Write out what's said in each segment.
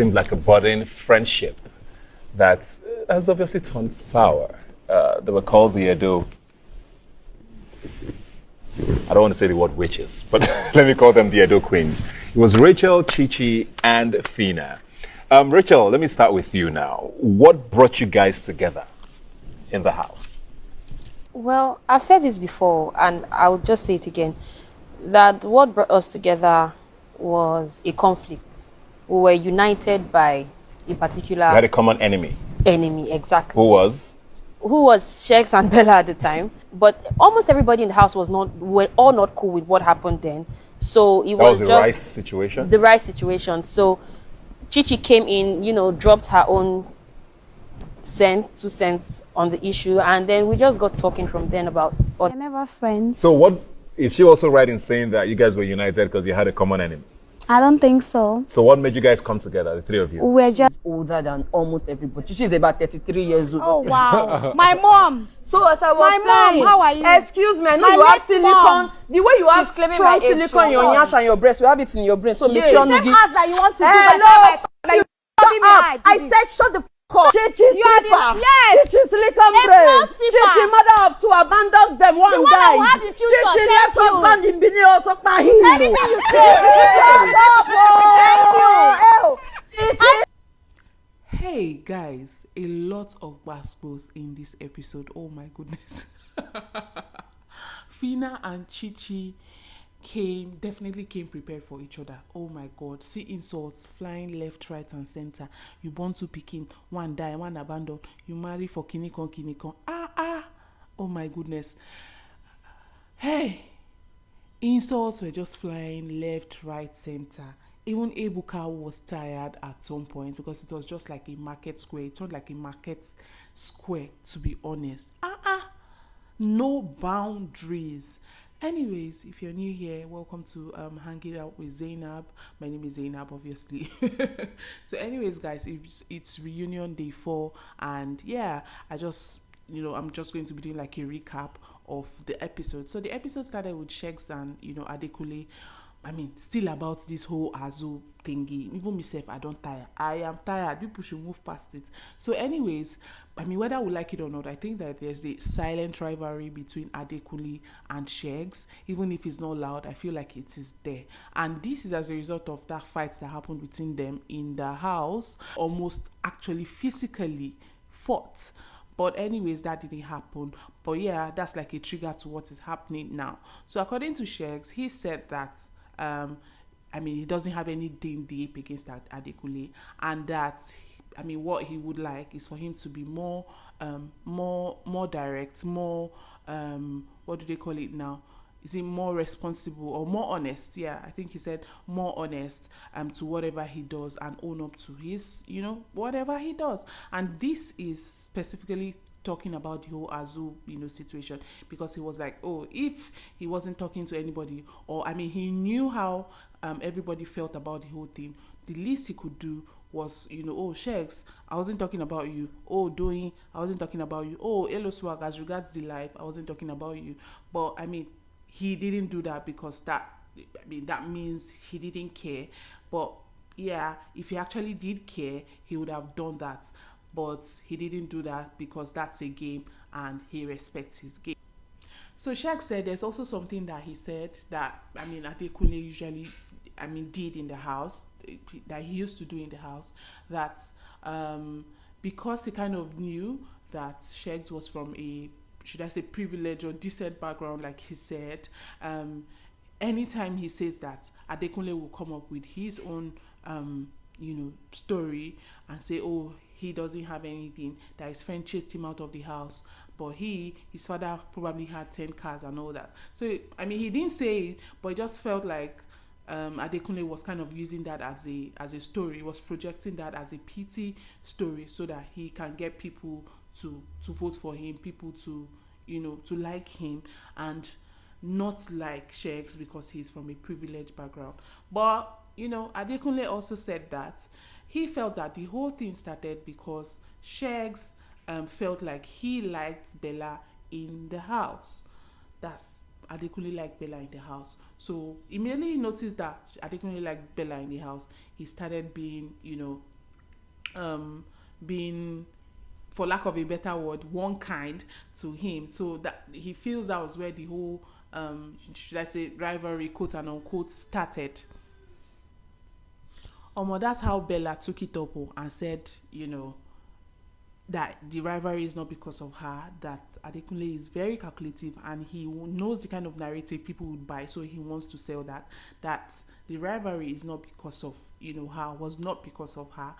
Seemed like a budding friendship that has obviously turned sour. They were called the Edo. I don't want to say the word witches, but let me call them the Edo Queens. It was Rachel, Chichi, and Phyna. Rachel, let me start with you now. What brought you guys together in the house? Well, I've said this before, and I'll just say it again, that what brought us together was a conflict. We were united by a particular... You had a common enemy. Enemy, exactly. Who was? Who was Sheiks and Bella at the time. But almost everybody in the house were all not cool with what happened then. So it was the just... rice situation? The rice situation. So Chichi came in, dropped her own 2 cents on the issue, and then we just got talking from then about... We're never friends. So what... Is she also right in saying that you guys were united because you had a common enemy? I don't think so. So what made you guys come together, the three of you? We're just older than almost everybody. She's about 33 years old. Oh, wow. My mom. So as I was My saying, mom, how are you? Excuse me, I know My you have late silicone. mom. The way you have She's claiming my strong age, silicone in your strong. nyash and your breast, you have it in your brain. So make The sure same you ass that you want to do Hello. like you Shut up. I said shut the f*** up. Chichi You are the- slipper. yes. Chichi silicone A brain. plus slipper. Chichi mother of two abandons them one The one that died. will have in future, Chichi thank left you. husband in Bini also Tahir. Anything you say. Shut up. Thank you. Hey guys, a lot of gospels in this episode. Oh my goodness. Phyna and Chichi definitely came prepared for each other. Oh my god. See insults flying left, right, and center. You born two pikin, one die, one abandon. You marry for kinikon. Oh my goodness. Hey, insults were just flying left, right, center. Even Ebuka was tired at some point because it was just like a market square. It turned like a market square, to be honest. No boundaries. Anyways, if you're new here, welcome to Hanging Out with Zainab. My name is Zainab, obviously. So anyways, guys, it's reunion day 4, and yeah, I'm just going to be doing like a recap of the episode. So the episode started with Sheiks and Adekule. Still about this whole Azu thingy. Even myself, I don't tire. I am tired. People should move past it. So anyways, whether we like it or not, I think that there's the silent rivalry between Adekule and Sheiks. Even if it's not loud, I feel like it is there. And this is as a result of that fight that happened between them in the house. Almost actually physically fought. But anyways, that didn't happen. But yeah, that's like a trigger to what is happening now. So according to Sheiks, he said that he doesn't have anything deep against Adekule, and that what he would like is for him to be more direct, more what do they call it now? Is it more responsible or more honest? Yeah, I think he said more honest to whatever he does and own up to his, whatever he does. And this is specifically talking about the whole Azu, situation, because he was like, oh, if he wasn't talking to anybody, or he knew how everybody felt about the whole thing, the least he could do was, oh, Sheiks, I wasn't talking about you. Oh, Doing, I wasn't talking about you. Oh, Elo Swag, as regards the life, I wasn't talking about you. But he didn't do that because that means he didn't care. But yeah, if he actually did care, he would have done that. But he didn't do that because that's a game and he respects his game. So Sheiks said there's also something that he said that Adekule usually did in the house, that he used to do in the house, that because he kind of knew that Sheiks was from a, should I say, privileged or decent background, like he said, anytime he says that, Adekule will come up with his own story and say, oh, he doesn't have anything, that his friend chased him out of the house, but his father probably had 10 cars and all that. So he didn't say it, but it just felt like Adekule was kind of using that as a story. He was projecting that as a pity story so that he can get people to vote for him, people to like him, and not like Sheiks because he's from a privileged background. But Adekule also said that he felt that the whole thing started because Sheiks felt like he liked Bella in the house. That's Adekule liked Bella in the house. So immediately he noticed that Adekule liked Bella in the house, he started being, being, for lack of a better word, one kind to him. So that he feels that was where the whole should I say rivalry, quote and unquote, started. That's how Bella took it up and said, that the rivalry is not because of her, that Adekunle is very calculative and he knows the kind of narrative people would buy, so he wants to sell that the rivalry is not because of her, was not because of her,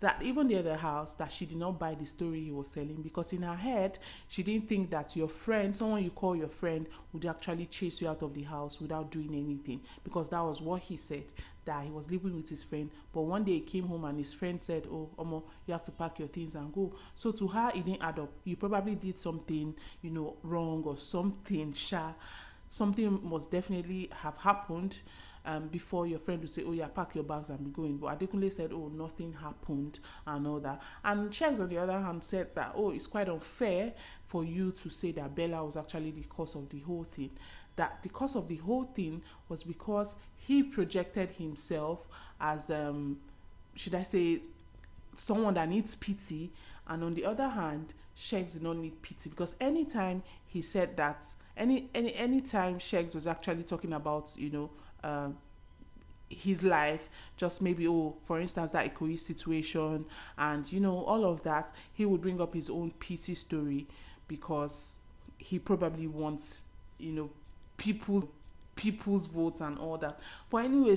that even the other house, that she did not buy the story he was selling, because in her head she didn't think that your friend, someone you call your friend, would actually chase you out of the house without doing anything, because that was what he said, that he was living with his friend. But one day he came home and his friend said, oh Omo, you have to pack your things and go. So to her it didn't add up. You probably did something wrong or something. Something must definitely have happened before your friend would say, oh yeah, pack your bags and be going. But Adekunle said, oh, nothing happened and all that. And Checks, on the other hand, said that, oh, it's quite unfair for you to say that Bella was actually the cause of the whole thing. That the cause of the whole thing was because he projected himself as, should I say, someone that needs pity. And on the other hand, Shegs did not need pity, because anytime he said that, anytime Shegs was actually talking about, his life, just maybe, for instance, that Ikoyi situation and, all of that, he would bring up his own pity story, because he probably wants, people's votes and all that. But anyway,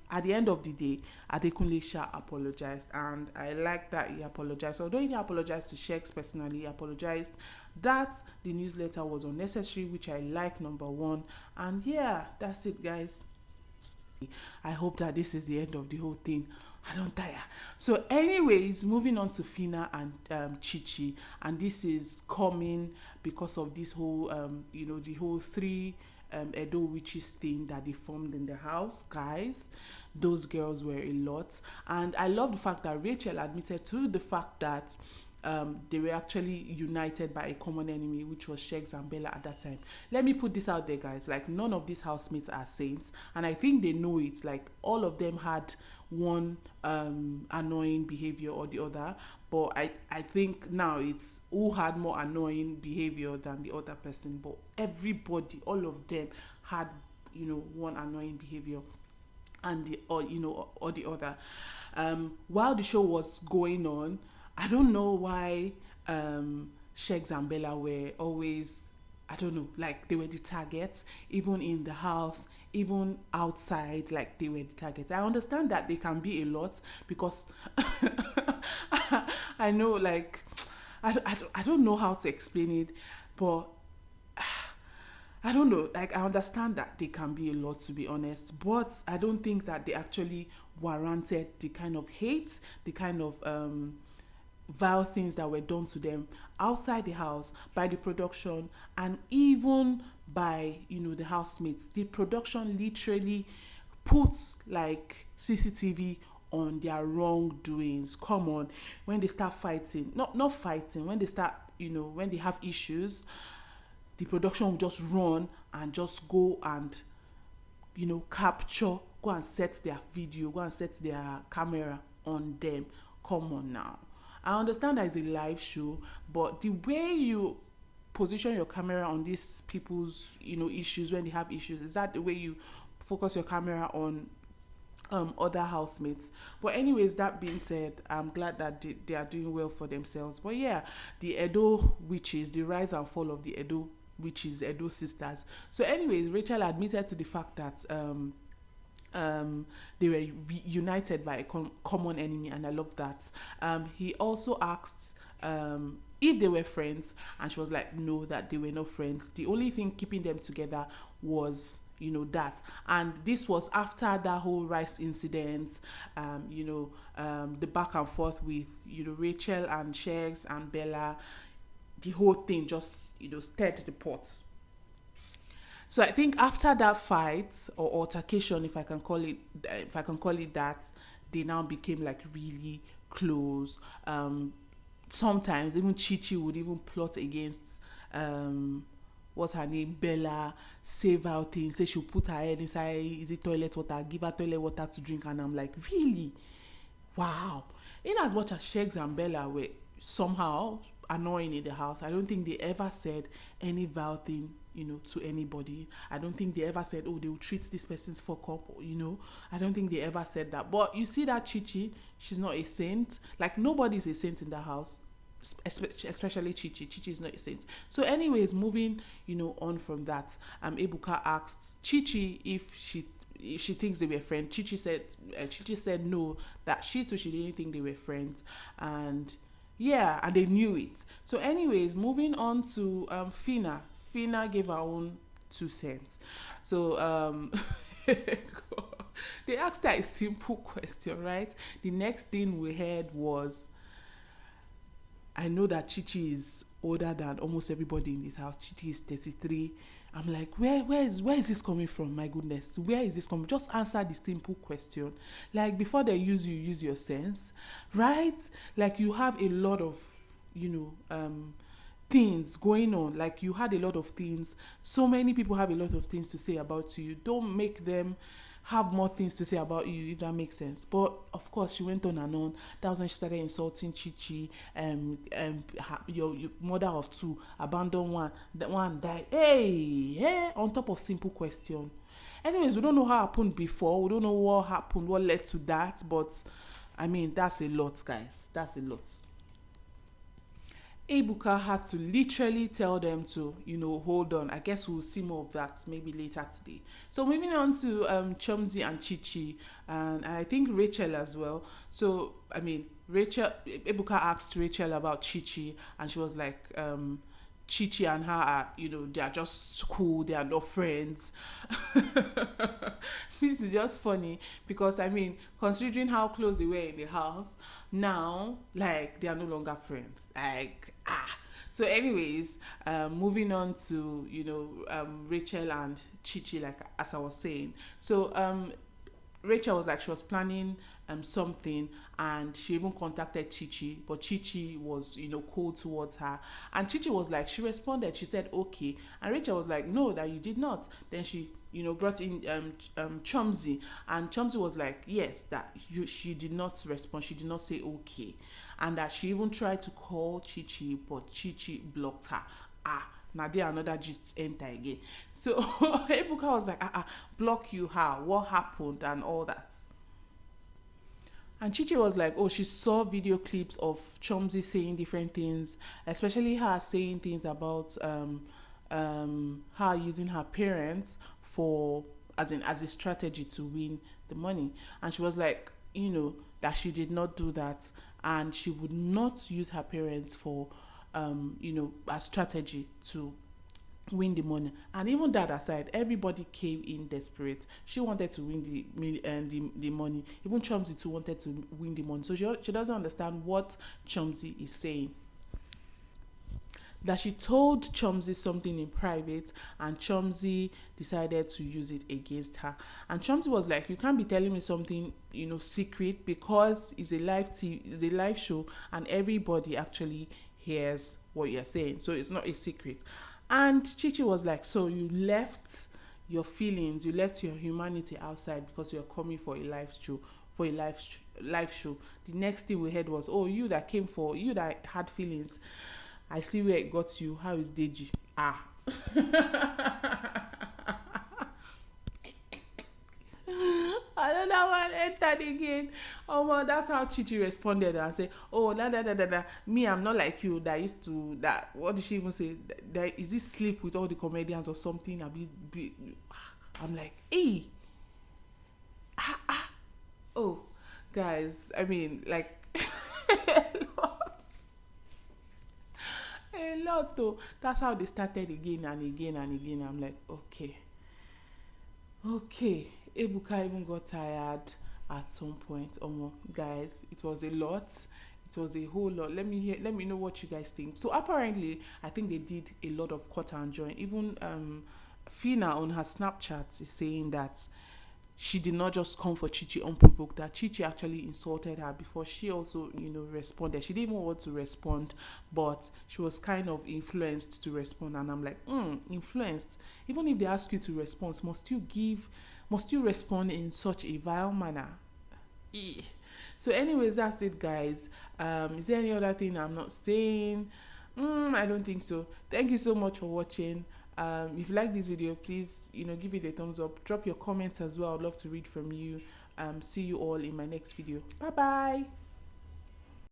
at the end of the day, Adekunle apologized, and I like that he apologized. Although he didn't apologize to Shegs personally, he apologized that the newsletter was unnecessary, which I like, number one. And yeah, that's it, guys. I hope that this is the end of the whole thing. I don't tire. So anyways, moving on to Phyna and CHICHI, and this is coming because of this whole the whole three Edo witches thing that they formed in the house. Guys, those girls were a lot, and I love the fact that Rachel admitted to the fact that they were actually united by a common enemy, which was Shegs and Bella at that time. Let me put this out there, guys. Like, none of these housemates are saints, and I think they know it. Like, all of them had one annoying behavior or the other, but I think now it's who had more annoying behavior than the other person. But everybody, all of them had one annoying behavior and the other. While the show was going on, I don't know why Shegs and Bella were always, I don't know, like they were the targets, even in the house, even outside, like they were the targets. I understand that they can be a lot, because I know, like, I don't know how to explain it, but I don't know, like, I understand that they can be a lot, to be honest, but I don't think that they actually warranted the kind of hate, the kind of vile things that were done to them outside the house by the production, and even by the housemates. The production literally put like CCTV on their wrongdoings. Come on, when they start fighting, not fighting, when they start, when they have issues, the production will just run and just go and capture, go and set their video, go and set their camera on them. Come on now. I understand that it's a live show, but the way you position your camera on these people's, issues, when they have issues, is that the way you focus your camera on other housemates? But anyways, that being said, I'm glad that they are doing well for themselves. But yeah, the Edo witches, the rise and fall of the Edo witches, Edo sisters. So anyways, Rachel admitted to the fact that they were united by a common enemy, and I love that. He also asked if they were friends, and she was like, no, that they were not friends. The only thing keeping them together was that, and this was after that whole rice incident, the back and forth with Rachel and Shegs and Bella. The whole thing just stirred the pot. So I think after that fight or altercation, if I can call it that, they now became like really close. Sometimes even CHICHI would even plot against what's her name, Bella, save out things, say she'll put her head inside, is it toilet water, give her toilet water to drink, and I'm like, really? Wow. in as much as Shegs and Bella were somehow annoying in the house, I don't think they ever said any vile thing, to anybody. I don't think they ever said, oh, they will treat this person's fuck up, I don't think they ever said that. But you see that Chichi, she's not a saint. Like, nobody's a saint in the house, especially Chichi. Chichi is not a saint. So anyways, moving, on from that, Ebuka asked Chichi if she thinks they were friends. Chichi said no, that she didn't think they were friends, and they knew it. So anyways, moving on to Phyna. Phyna gave her own 2 cents. So they asked her a simple question, right? The next thing we heard was, I know that Chichi is older than almost everybody in this house. Chichi is 33. I'm like, where is this coming from? My goodness, where is this coming? Just answer the simple question. Like, before they use you, use your sense, right? Like, you have a lot of, things going on. Like, you had a lot of things. So many people have a lot of things to say about you. Don't make them have more things to say about you, if that makes sense. But of course, she went on and on. That was when she started insulting Chichi. Your mother of 2 abandoned one. That one died. Hey, on top of simple question. Anyways, we don't know how it happened before. We don't know what happened, what led to that. But I mean, that's a lot, guys. That's a lot. Ebuka had to literally tell them to, hold on. I guess we'll see more of that maybe later today. So moving on to Chomzi and Chichi, and I think Rachel as well. So, I mean, Ebuka asked Rachel about Chichi, and she was like, Chichi and her are, they are just cool, they are not friends. This is just funny because, I mean, considering how close they were in the house, now, like, they are no longer friends. Like, So anyways, moving on to, Rachel and Chichi, like, as I was saying. So, Rachel was like, she was planning something, and she even contacted Chichi, but Chichi was, cold towards her. And Chichi was like, she responded, she said, okay. And Rachel was like, no, that you did not. Then she, brought in Chomzi, and Chomzi was like, yes, that she did not respond, she did not say okay. And that she even tried to call Chichi, but Chichi blocked her. Now there another just enter again. So Ebuka was like, block you how? What happened and all that? And Chichi was like, oh, she saw video clips of Chomzi saying different things, especially her saying things about her using her parents for as a strategy to win the money. And she was like, that she did not do that, and she would not use her parents for a strategy to win the money. And even that aside, everybody came in desperate. She wanted to win the money. Even Chomzi too wanted to win the money. So she doesn't understand what Chomzi is saying. That she told Chomzi something in private, and Chomzi decided to use it against her. And Chomzi was like, you can't be telling me something, secret, because it's a live show, and everybody actually hears what you're saying. So it's not a secret. And Chichi was like, so you left your feelings, you left your humanity outside because you're coming for a live show. Live show. The next thing we heard was, oh, you that had feelings, I see where it got you. How is Deji? Another one entered again. Oh, well, that's how Chichi responded and said, oh, me, I'm not like you that used to, that, what did she even say? That, is this sleep with all the comedians or something? I'm like, hey. Oh, guys, I mean, like, a lot though. That's how they started again and again and again. I'm like, okay. Ebuka even got tired at some point. Guys, it was a lot. It was a whole lot. Let me know what you guys think. So apparently, I think they did a lot of cut and join. Even Phyna on her Snapchat is saying that she did not just come for Chichi unprovoked, that Chichi actually insulted her before she also, responded. She didn't even want to respond, but she was kind of influenced to respond. And I'm like, influenced. Even if they ask you to respond, must you respond in such a vile manner? So anyways, that's it, guys. Is there any other thing I'm not saying? I don't think so. Thank you so much for watching. If you like this video, please give it a thumbs up, drop your comments as well. I'd love to read from you. See you all in my next video. Bye bye.